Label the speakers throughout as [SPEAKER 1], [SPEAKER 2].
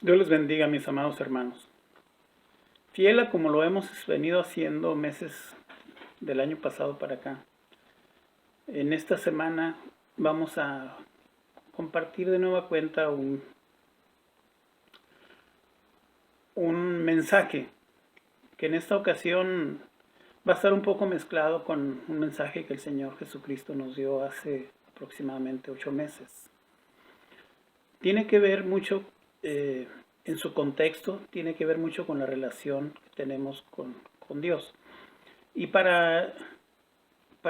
[SPEAKER 1] Dios les bendiga, mis amados hermanos. Fiel a como lo hemos venido haciendo meses del año pasado para acá. En esta semana vamos a compartir de nueva cuenta un mensaje que en esta ocasión va a estar un poco mezclado con un mensaje que el Señor Jesucristo nos dio hace aproximadamente 8 meses. Tiene que ver mucho en su contexto, tiene que ver mucho con la relación que tenemos con Dios. Y para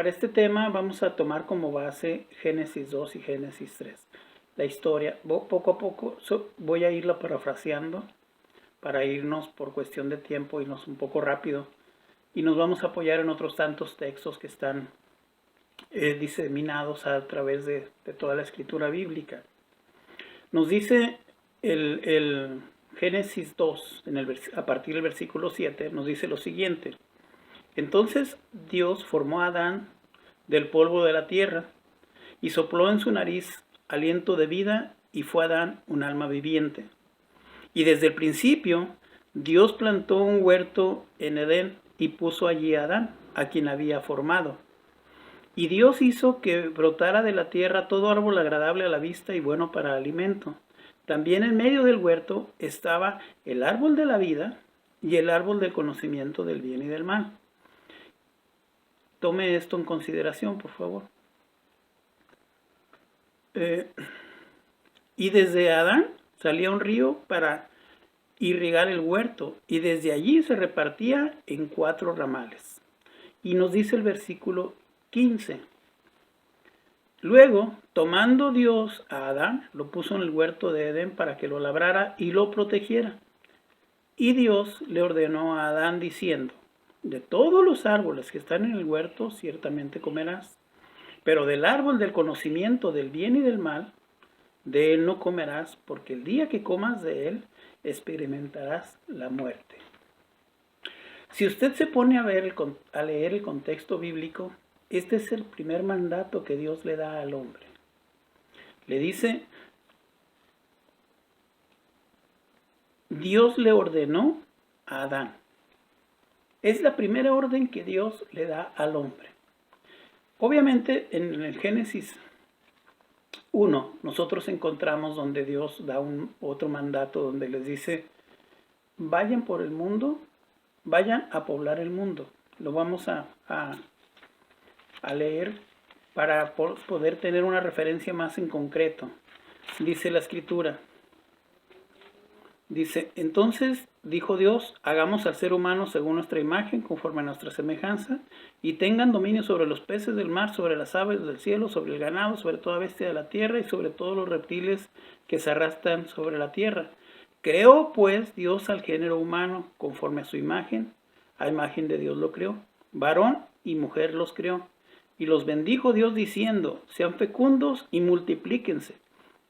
[SPEAKER 1] este tema vamos a tomar como base Génesis 2 y Génesis 3. La historia, poco a poco voy a irla parafraseando para irnos por cuestión de tiempo, irnos un poco rápido. Y nos vamos a apoyar en otros tantos textos que están diseminados a través de toda la escritura bíblica. Nos dice el Génesis 2, a partir del versículo 7, nos dice lo siguiente. Entonces Dios formó a Adán del polvo de la tierra y sopló en su nariz aliento de vida y fue Adán un alma viviente. Y desde el principio Dios plantó un huerto en Edén y puso allí a Adán, a quien había formado. Y Dios hizo que brotara de la tierra todo árbol agradable a la vista y bueno para alimento. También en medio del huerto estaba el árbol de la vida y el árbol del conocimiento del bien y del mal. Tome esto en consideración, por favor. Y desde Adán salía un río para irrigar el huerto, y desde allí se repartía en 4 ramales. Y nos dice el versículo 15. Luego, tomando Dios a Adán, lo puso en el huerto de Edén para que lo labrara y lo protegiera. Y Dios le ordenó a Adán diciendo, de todos los árboles que están en el huerto ciertamente comerás, pero del árbol del conocimiento del bien y del mal, de él no comerás, porque el día que comas de él experimentarás la muerte. Si usted se pone a leer el contexto bíblico, este es el primer mandato que Dios le da al hombre. Le dice, Dios le ordenó a Adán. Es la primera orden que Dios le da al hombre. Obviamente en el Génesis 1 nosotros encontramos donde Dios da otro mandato donde les dice, vayan por el mundo, vayan a poblar el mundo. Lo vamos a leer para poder tener una referencia más en concreto. Dice la escritura. Dice, entonces dijo Dios, hagamos al ser humano según nuestra imagen, conforme a nuestra semejanza, y tengan dominio sobre los peces del mar, sobre las aves del cielo, sobre el ganado, sobre toda bestia de la tierra y sobre todos los reptiles que se arrastran sobre la tierra. Creó pues Dios al género humano, conforme a su imagen, a imagen de Dios lo creó, varón y mujer los creó. Y los bendijo Dios diciendo, sean fecundos y multiplíquense,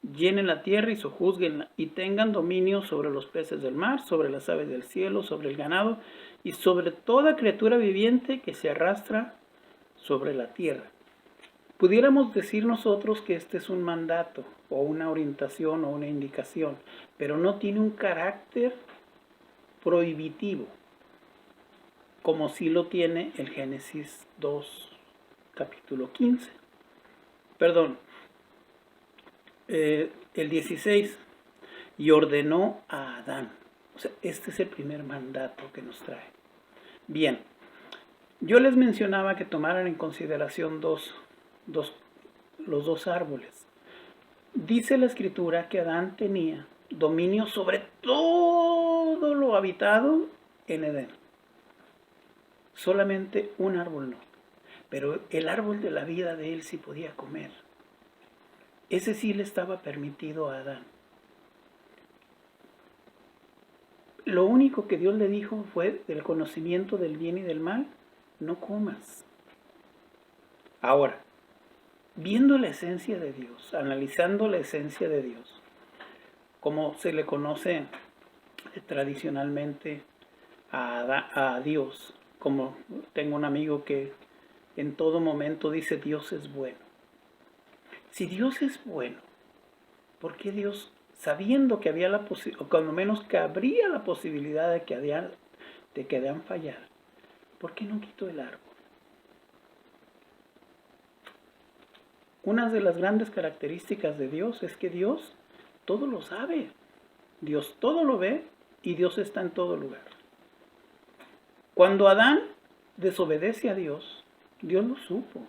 [SPEAKER 1] llenen la tierra y sojúzguenla, y tengan dominio sobre los peces del mar, sobre las aves del cielo, sobre el ganado, y sobre toda criatura viviente que se arrastra sobre la tierra. Pudiéramos decir nosotros que este es un mandato, o una orientación, o una indicación, pero no tiene un carácter prohibitivo, como sí lo tiene el Génesis 2, capítulo 15. El 16, y ordenó a Adán. O sea, este es el primer mandato que nos trae. Bien, yo les mencionaba que tomaran en consideración los dos árboles. Dice la escritura que Adán tenía dominio sobre todo lo habitado en Edén. Solamente un árbol no, pero el árbol de la vida de él sí podía comer. Ese sí le estaba permitido a Adán. Lo único que Dios le dijo fue del conocimiento del bien y del mal, no comas. Ahora, viendo la esencia de Dios, analizando la esencia de Dios, como se le conoce tradicionalmente a Dios, como tengo un amigo que en todo momento dice Dios es bueno. Si Dios es bueno, ¿por qué Dios sabiendo que había la posibilidad, o cuando menos que habría la posibilidad de que Adán fallara, ¿por qué no quitó el árbol? Una de las grandes características de Dios es que Dios todo lo sabe, Dios todo lo ve y Dios está en todo lugar. Cuando Adán desobedece a Dios, Dios lo supo.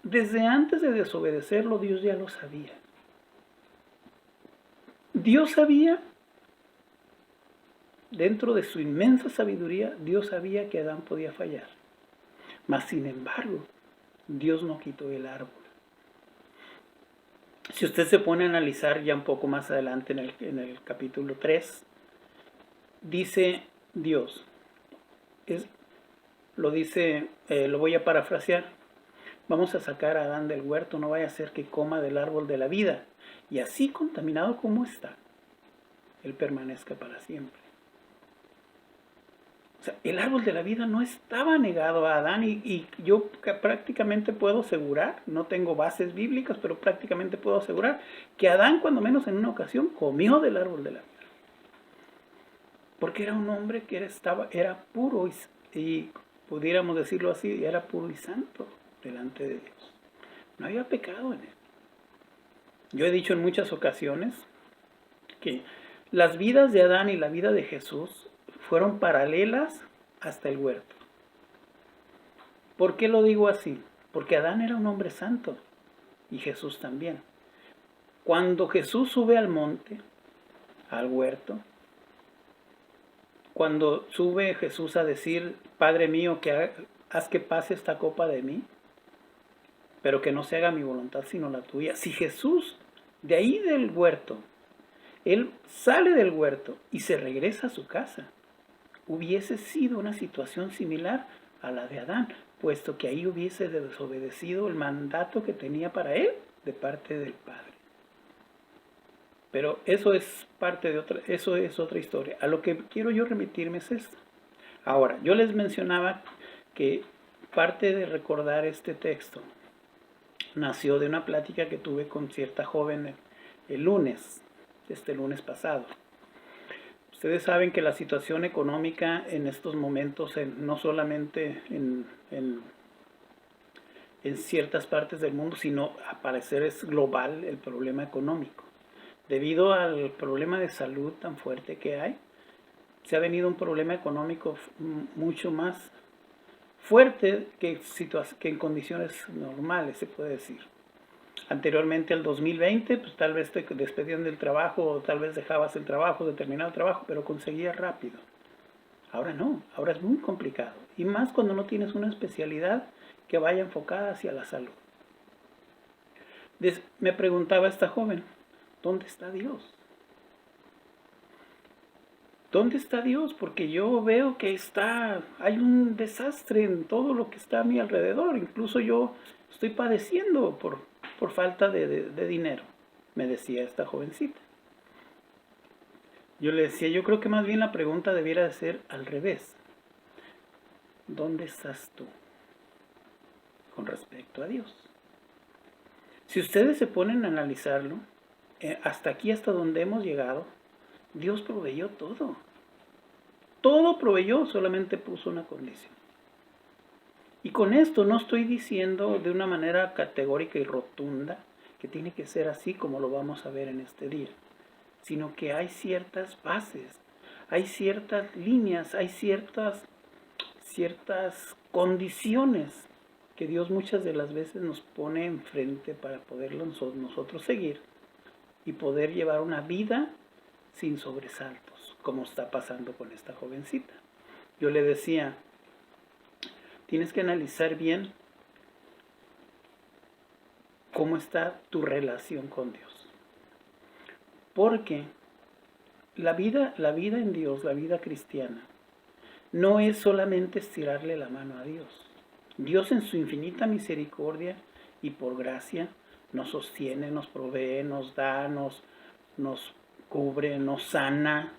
[SPEAKER 1] Desde antes de desobedecerlo, Dios ya lo sabía. Dios sabía, dentro de su inmensa sabiduría, Dios sabía que Adán podía fallar. Mas, sin embargo, Dios no quitó el árbol. Si usted se pone a analizar ya un poco más adelante en el capítulo 3, dice Dios, lo voy a parafrasear, vamos a sacar a Adán del huerto, no vaya a ser que coma del árbol de la vida, y así contaminado como está, él permanezca para siempre. O sea, el árbol de la vida no estaba negado a Adán y yo prácticamente puedo asegurar, no tengo bases bíblicas, pero prácticamente puedo asegurar que Adán, cuando menos en una ocasión, comió del árbol de la vida. Porque era un hombre que era puro y pudiéramos decirlo así, era puro y santo delante de Dios. No había pecado en él. Yo he dicho en muchas ocasiones que las vidas de Adán y la vida de Jesús fueron paralelas hasta el huerto. ¿Por qué lo digo así? Porque Adán era un hombre santo y Jesús también. Cuando Jesús sube al monte, al huerto, cuando sube Jesús a decir, Padre mío, que haz que pase esta copa de mí, pero que no se haga mi voluntad sino la tuya. Si Jesús, de ahí del huerto, él sale del huerto y se regresa a su casa, hubiese sido una situación similar a la de Adán, puesto que ahí hubiese desobedecido el mandato que tenía para él de parte del Padre. Pero eso es otra historia. A lo que quiero yo remitirme es esto. Ahora, yo les mencionaba que parte de recordar este texto nació de una plática que tuve con cierta joven el lunes pasado. Ustedes saben que la situación económica en estos momentos, no solamente en ciertas partes del mundo, sino a parecer es global el problema económico. Debido al problema de salud tan fuerte que hay, se ha venido un problema económico mucho más fuerte que en condiciones normales, se puede decir. Anteriormente al 2020, pues tal vez te despedían del trabajo, o tal vez dejabas el trabajo, determinado trabajo, pero conseguías rápido. Ahora no, ahora es muy complicado. Y más cuando no tienes una especialidad que vaya enfocada hacia la salud. Me preguntaba esta joven, ¿dónde está Dios? ¿Dónde está Dios? Porque yo veo que hay un desastre en todo lo que está a mi alrededor. Incluso yo estoy padeciendo por falta de dinero, me decía esta jovencita. Yo le decía, yo creo que más bien la pregunta debiera de ser al revés. ¿Dónde estás tú con respecto a Dios? Si ustedes se ponen a analizarlo, hasta aquí, hasta donde hemos llegado, Dios proveyó todo. Todo proveyó, solamente puso una condición. Y con esto no estoy diciendo de una manera categórica y rotunda que tiene que ser así como lo vamos a ver en este día, sino que hay ciertas bases, hay ciertas líneas, hay ciertas condiciones que Dios muchas de las veces nos pone enfrente para poderlo nosotros seguir y poder llevar una vida sin sobresaltos, como está pasando con esta jovencita. Yo le decía, tienes que analizar bien cómo está tu relación con Dios. Porque la vida en Dios, la vida cristiana, no es solamente estirarle la mano a Dios. Dios en su infinita misericordia y por gracia nos sostiene, nos provee, nos da, nos cubre, nos sana.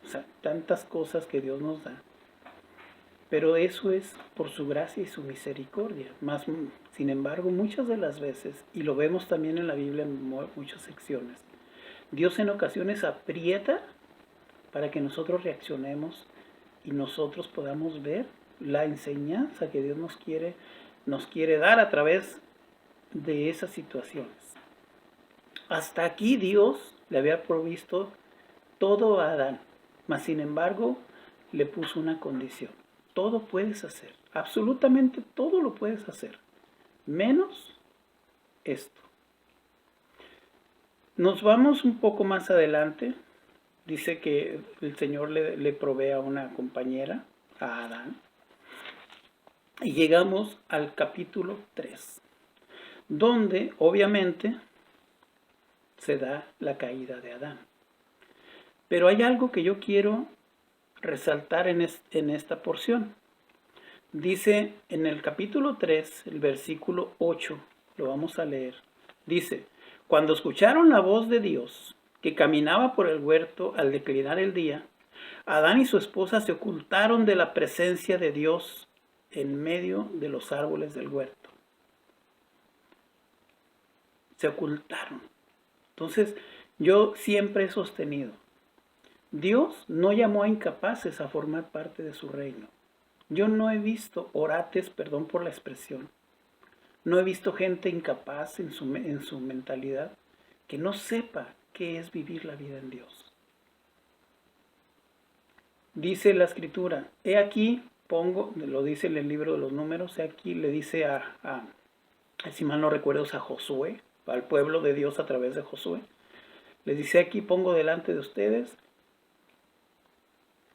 [SPEAKER 1] O sea, tantas cosas que Dios nos da. Pero eso es por su gracia y su misericordia. Sin embargo, muchas de las veces, y lo vemos también en la Biblia en muchas secciones, Dios en ocasiones aprieta para que nosotros reaccionemos y nosotros podamos ver la enseñanza que Dios nos quiere dar a través de esas situaciones. Hasta aquí Dios le había provisto todo a Adán, mas sin embargo le puso una condición. Todo puedes hacer, absolutamente todo lo puedes hacer, menos esto. Nos vamos un poco más adelante. Dice que el Señor le provee a una compañera, a Adán. Y llegamos al capítulo 3, donde obviamente se da la caída de Adán. Pero hay algo que yo quiero resaltar en esta porción. Dice en el capítulo 3, el versículo 8, lo vamos a leer. Dice, cuando escucharon la voz de Dios, que caminaba por el huerto al declinar el día, Adán y su esposa se ocultaron de la presencia de Dios en medio de los árboles del huerto. Se ocultaron. Entonces, yo siempre he sostenido, Dios no llamó a incapaces a formar parte de su reino. Yo no he visto orates, perdón por la expresión, no he visto gente incapaz en su mentalidad que no sepa qué es vivir la vida en Dios. Dice la Escritura, he aquí pongo, lo dice en el libro de los Números, he aquí le dice si mal no recuerdo, a Josué, al pueblo de Dios a través de Josué, les dice, aquí pongo delante de ustedes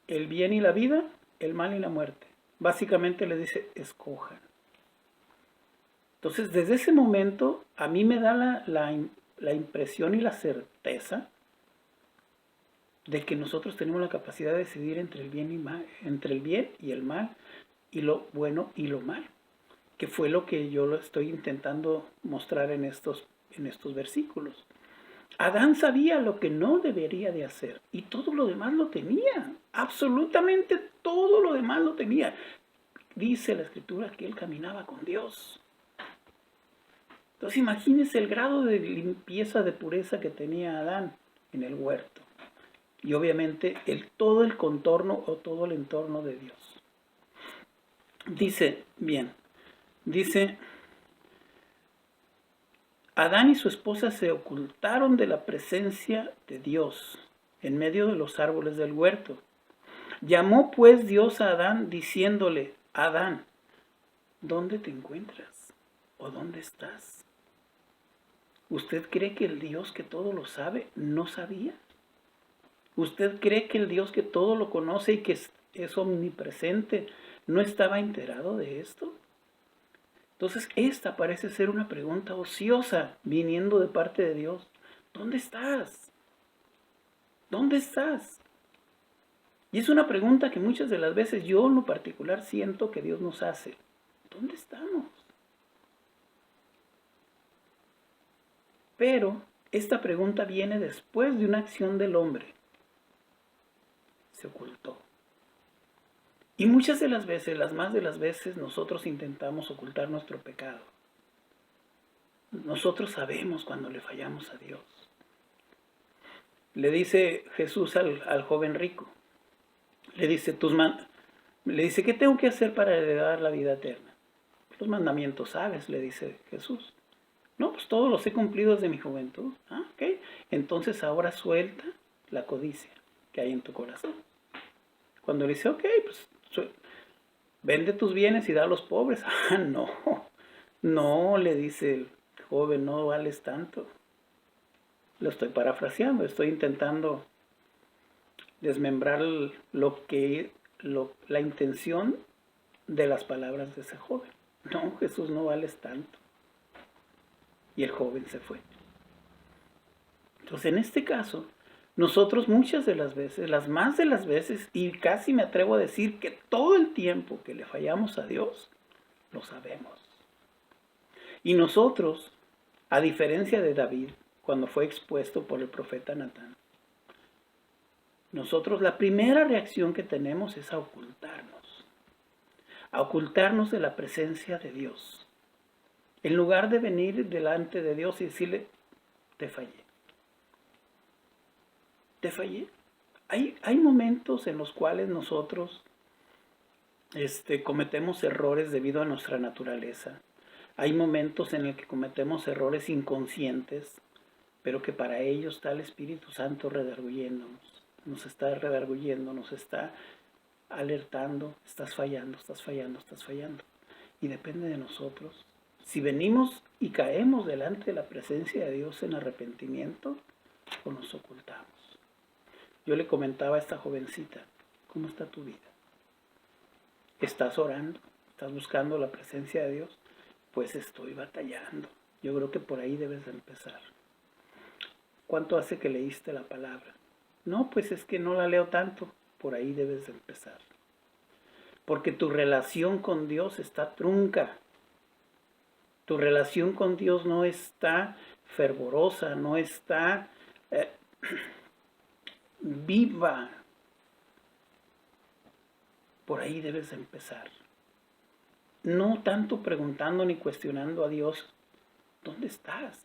[SPEAKER 1] el bien y la vida, el mal y la muerte. Básicamente les dice, escojan. Entonces, desde ese momento, a mí me da la impresión y la certeza de que nosotros tenemos la capacidad de decidir entre el bien y el mal, y lo bueno y lo malo, que fue lo que yo lo estoy intentando mostrar en estos versículos. Adán sabía lo que no debería de hacer, y todo lo demás lo tenía, absolutamente todo lo demás lo tenía. Dice la Escritura que él caminaba con Dios. Entonces imagínense el grado de limpieza, de pureza que tenía Adán en el huerto. Y obviamente todo el contorno o todo el entorno de Dios. Dice, Adán y su esposa se ocultaron de la presencia de Dios en medio de los árboles del huerto. Llamó pues Dios a Adán diciéndole, Adán, ¿dónde te encuentras? ¿O dónde estás? ¿Usted cree que el Dios que todo lo sabe no sabía? ¿Usted cree que el Dios que todo lo conoce y que es omnipresente no estaba enterado de esto? Entonces esta parece ser una pregunta ociosa viniendo de parte de Dios. ¿Dónde estás? ¿Dónde estás? Y es una pregunta que muchas de las veces yo en lo particular siento que Dios nos hace. ¿Dónde estamos? Pero esta pregunta viene después de una acción del hombre. Se ocultó. Y muchas de las veces, las más de las veces, nosotros intentamos ocultar nuestro pecado. Nosotros sabemos cuando le fallamos a Dios. Le dice Jesús al joven rico, le dice, ¿qué tengo que hacer para heredar la vida eterna? Los mandamientos sabes, le dice Jesús. No, pues todos los he cumplido desde mi juventud. Ok. Entonces ahora suelta la codicia que hay en tu corazón. Cuando le dice, ok, pues vende tus bienes y da a los pobres. No, le dice el joven, no vales tanto. Lo estoy parafraseando, estoy intentando desmembrar la intención de las palabras de ese joven. No, Jesús, no vales tanto. Y el joven se fue. Entonces, en este caso, nosotros muchas de las veces, las más de las veces, y casi me atrevo a decir que todo el tiempo que le fallamos a Dios, lo sabemos. Y nosotros, a diferencia de David, cuando fue expuesto por el profeta Natán, nosotros la primera reacción que tenemos es a ocultarnos de la presencia de Dios. En lugar de venir delante de Dios y decirle, te fallé. te fallé. Hay momentos en los cuales nosotros cometemos errores debido a nuestra naturaleza. Hay momentos en el que cometemos errores inconscientes, pero que para ello está el Espíritu Santo redarguyéndonos. Nos está redarguyendo, nos está alertando, estás fallando, estás fallando, estás fallando. Y depende de nosotros. Si venimos y caemos delante de la presencia de Dios en arrepentimiento, o nos ocultamos. Yo le comentaba a esta jovencita, ¿cómo está tu vida? ¿Estás orando? ¿Estás buscando la presencia de Dios? Pues estoy batallando. Yo creo que por ahí debes de empezar. ¿Cuánto hace que leíste la palabra? No, pues es que no la leo tanto. Por ahí debes de empezar. Porque tu relación con Dios está trunca. Tu relación con Dios no está fervorosa, no está viva. Por ahí debes de empezar. No tanto preguntando ni cuestionando a Dios, ¿dónde estás?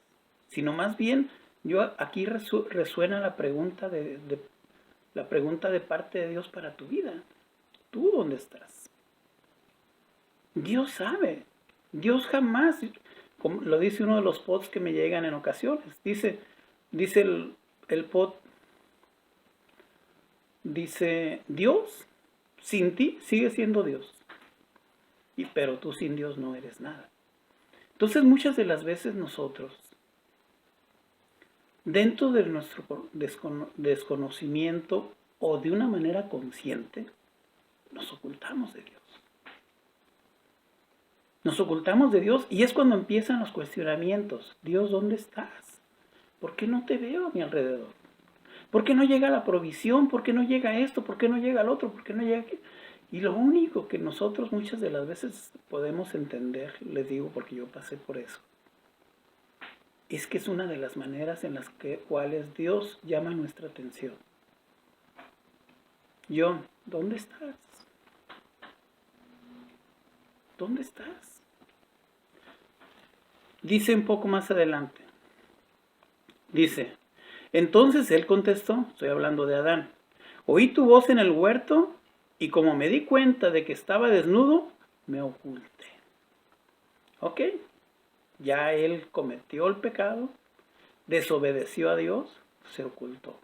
[SPEAKER 1] Sino más bien, aquí resuena la pregunta la pregunta de parte de Dios para tu vida. ¿Tú dónde estás? Dios sabe. Dios jamás, como lo dice uno de los pods que me llegan en ocasiones, dice el pod, dice, Dios sin ti sigue siendo Dios, pero tú sin Dios no eres nada. Entonces muchas de las veces nosotros, dentro de nuestro desconocimiento o de una manera consciente, nos ocultamos de Dios. Nos ocultamos de Dios y es cuando empiezan los cuestionamientos. Dios, ¿dónde estás? ¿Por qué no te veo a mi alrededor? ¿Por qué no llega la provisión? ¿Por qué no llega esto? ¿Por qué no llega el otro? ¿Por qué no llega aquí? Y lo único que nosotros muchas de las veces podemos entender, les digo porque yo pasé por eso, es que es una de las maneras en las cuales Dios llama nuestra atención. John, ¿dónde estás? ¿Dónde estás? Dice un poco más adelante. Dice, entonces él contestó, estoy hablando de Adán, oí tu voz en el huerto y como me di cuenta de que estaba desnudo, me oculté. ¿Ok? Ya él cometió el pecado, desobedeció a Dios, se ocultó.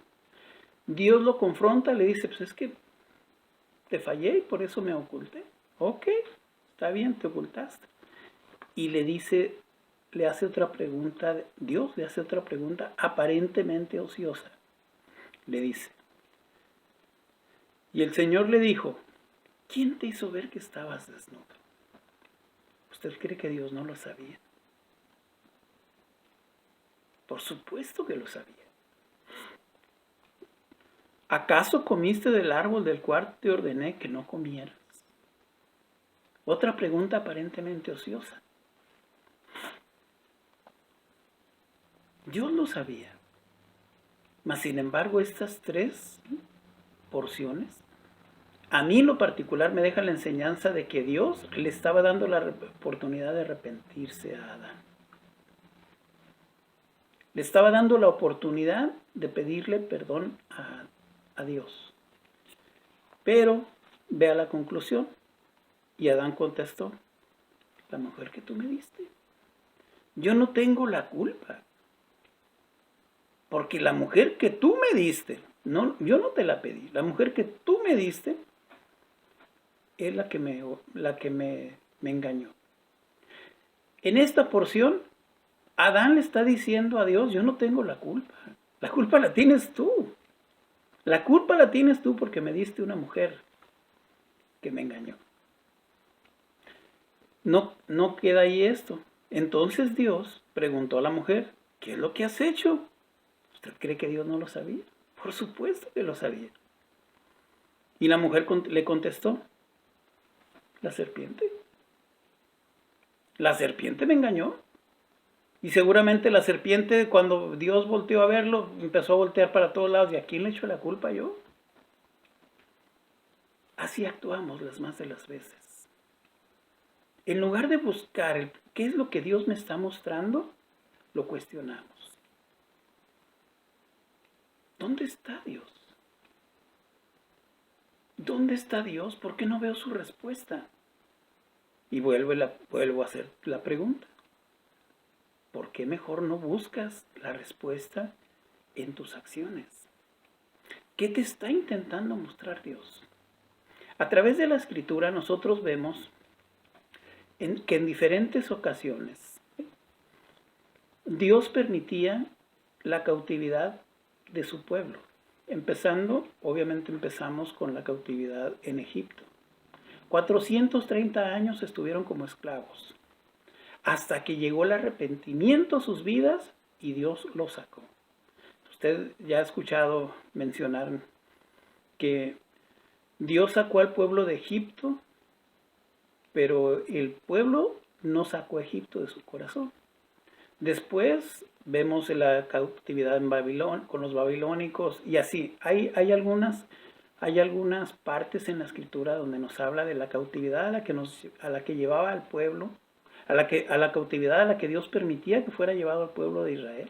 [SPEAKER 1] Dios lo confronta, le dice, pues es que te fallé y por eso me oculté. Ok, está bien, te ocultaste. Y le dice, le hace otra pregunta, Dios le hace otra pregunta aparentemente ociosa. Le dice, y el Señor le dijo, ¿quién te hizo ver que estabas desnudo? ¿Usted cree que Dios no lo sabía? Por supuesto que lo sabía. ¿Acaso comiste del árbol del cual te ordené que no comieras? Otra pregunta aparentemente ociosa. Dios lo sabía. Mas sin embargo, estas tres porciones, a mí en lo particular me deja la enseñanza de que Dios le estaba dando la oportunidad de arrepentirse a Adán. Le estaba dando la oportunidad de pedirle perdón a Dios. Pero vea la conclusión. Y Adán contestó, la mujer que tú me diste. Yo no tengo la culpa. Porque la mujer que tú me diste, no, yo no te la pedí. La mujer que tú me diste es la que me engañó. En esta porción, Adán le está diciendo a Dios, yo no tengo la culpa. La culpa la tienes tú. La culpa la tienes tú porque me diste una mujer que me engañó. No queda ahí esto. Entonces Dios preguntó a la mujer, ¿qué es lo que has hecho? ¿Usted cree que Dios no lo sabía? Por supuesto que lo sabía. Y la mujer le contestó, la serpiente. La serpiente me engañó. Y seguramente la serpiente, cuando Dios volteó a verlo, empezó a voltear para todos lados. ¿Y a quién le echo la culpa yo? Así actuamos las más de las veces. En lugar de buscar qué es lo que Dios me está mostrando, lo cuestionamos. ¿Dónde está Dios? ¿Dónde está Dios? ¿Por qué no veo su respuesta? Y vuelvo a hacer la pregunta. ¿Por qué mejor no buscas la respuesta en tus acciones? ¿Qué te está intentando mostrar Dios? A través de la Escritura nosotros vemos que en diferentes ocasiones Dios permitía la cautividad de su pueblo. Obviamente empezamos con la cautividad en Egipto. 430 años estuvieron como esclavos, hasta que llegó el arrepentimiento a sus vidas y Dios los sacó. Usted ya ha escuchado mencionar que Dios sacó al pueblo de Egipto, pero el pueblo no sacó a Egipto de su corazón. Después vemos la cautividad en Babilón, con los babilónicos, y así. Hay algunas partes en la Escritura donde nos habla de la cautividad a la que llevaba al pueblo, a la cautividad a la que Dios permitía que fuera llevado al pueblo de Israel,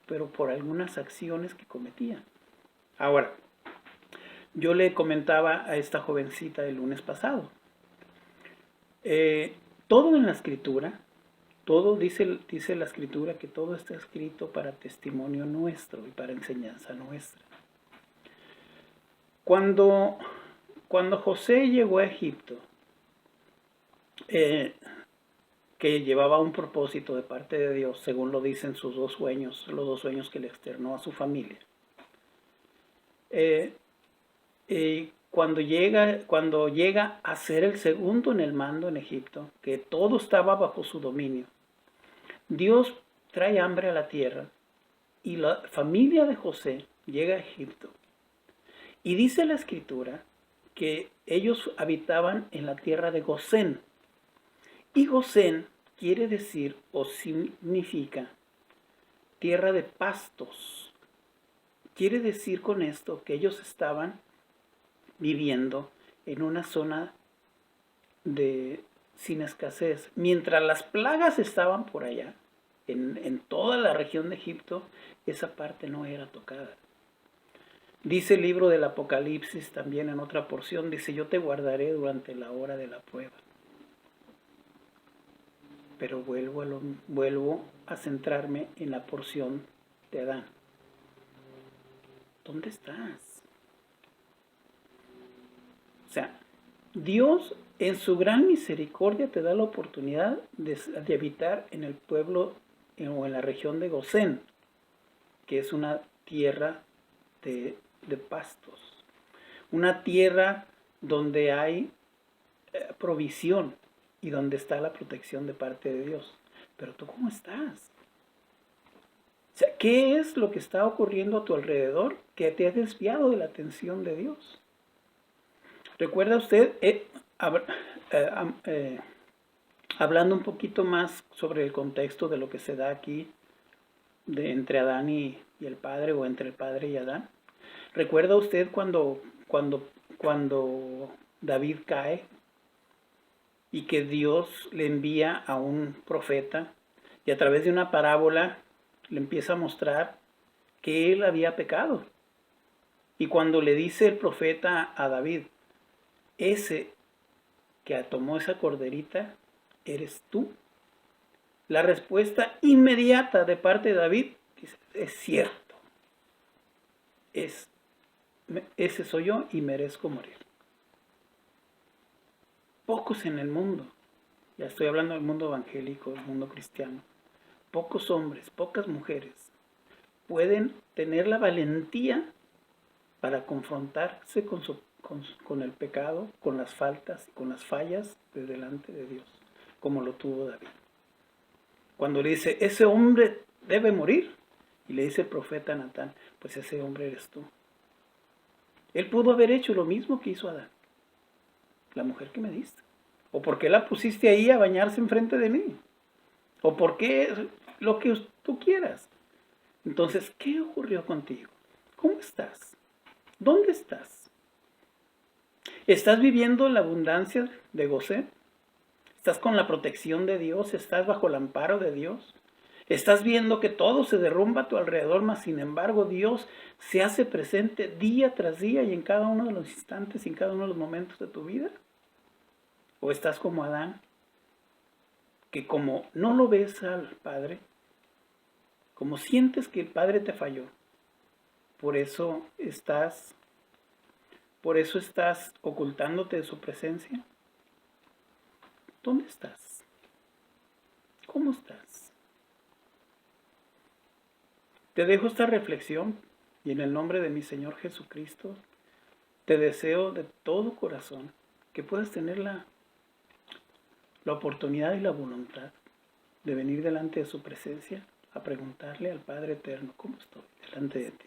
[SPEAKER 1] pero por algunas acciones que cometía. Ahora, yo le comentaba a esta jovencita el lunes pasado, todo en la Escritura, todo dice la Escritura que todo está escrito para testimonio nuestro y para enseñanza nuestra. Cuando José llegó a Egipto, que llevaba un propósito de parte de Dios, según lo dicen sus dos sueños, los dos sueños que le externó a su familia. Cuando llega a ser el segundo en el mando en Egipto, que todo estaba bajo su dominio, Dios trae hambre a la tierra y la familia de José llega a Egipto. Y dice la Escritura que ellos habitaban en la tierra de Gosén. Y Gosén quiere decir o significa tierra de pastos. Quiere decir con esto que ellos estaban viviendo en una zona sin escasez. Mientras las plagas estaban por allá, en toda la región de Egipto, esa parte no era tocada. Dice el libro del Apocalipsis también en otra porción, dice, yo te guardaré durante la hora de la prueba. Pero vuelvo a centrarme en la porción de Adán. ¿Dónde estás? O sea, Dios en su gran misericordia te da la oportunidad de habitar en el pueblo o en la región de Gosén, que es una tierra de pastos, una tierra donde hay provisión y donde está la protección de parte de Dios. Pero tú, ¿cómo estás? O sea, ¿qué es lo que está ocurriendo a tu alrededor que te ha desviado de la atención de Dios? ¿Recuerda usted, hablando un poquito más sobre el contexto de lo que se da aquí entre Adán y el Padre, o entre el Padre y Adán? ¿Recuerda usted cuando David cae y que Dios le envía a un profeta y a través de una parábola le empieza a mostrar que él había pecado? Y cuando le dice el profeta a David, ese que tomó esa corderita, eres tú. La respuesta inmediata de parte de David dice, es cierto, ese soy yo y merezco morir. Pocos en el mundo, ya estoy hablando del mundo evangélico, del mundo cristiano, pocos hombres, pocas mujeres pueden tener la valentía para confrontarse con el pecado, con las faltas, con las fallas de delante de Dios, como lo tuvo David. Cuando le dice, ese hombre debe morir, y le dice el profeta Natán, pues ese hombre eres tú. Él pudo haber hecho lo mismo que hizo Adán. La mujer que me diste. ¿O por qué la pusiste ahí a bañarse enfrente de mí? ¿O por qué lo que tú quieras? Entonces, ¿qué ocurrió contigo? ¿Cómo estás? ¿Dónde estás? ¿Estás viviendo la abundancia de Gosén? ¿Estás con la protección de Dios? ¿Estás bajo el amparo de Dios? Estás viendo que todo se derrumba a tu alrededor, mas sin embargo Dios se hace presente día tras día y en cada uno de los instantes y en cada uno de los momentos de tu vida. ¿O estás como Adán, que como no lo ves al Padre, como sientes que el Padre te falló, por eso estás ocultándote de su presencia? ¿Dónde estás? ¿Cómo estás? Te dejo esta reflexión y en el nombre de mi Señor Jesucristo te deseo de todo corazón que puedas tener la oportunidad y la voluntad de venir delante de su presencia a preguntarle al Padre Eterno, ¿cómo estoy delante de ti?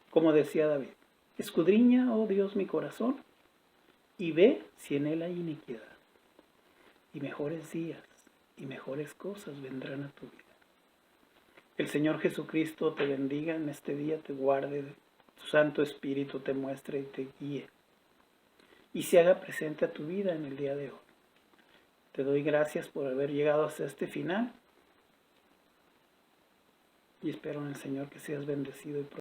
[SPEAKER 1] Como decía David, escudriña, oh Dios, mi corazón y ve si en él hay iniquidad. Y mejores días y mejores cosas vendrán a tu vida. El Señor Jesucristo te bendiga en este día, te guarde, su Santo Espíritu te muestre y te guíe y se haga presente a tu vida en el día de hoy. Te doy gracias por haber llegado hasta este final y espero en el Señor que seas bendecido y